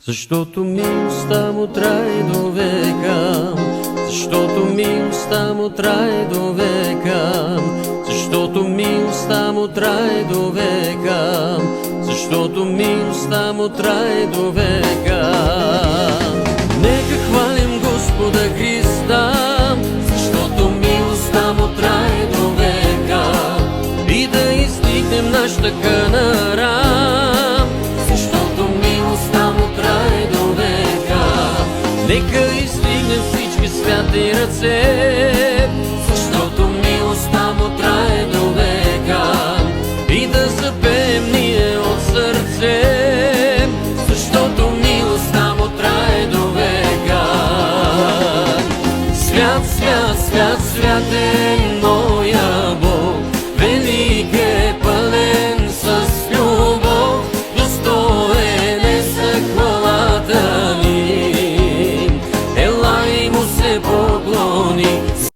Защото милостта му трае до века, защото милостта му трае до века, защото милостта му трае до века, защото милостта му трае до века. Нека хвалим Господа Христа, защото милостта му трае до века, и да издигнем нашата канара, защото милостта му трае до века. Нека издигнем всички святи ръце, защото милостта му трае до века, и да запеем ние от сърце, защото милостта му трае до века. Свят, свят, свят, свят е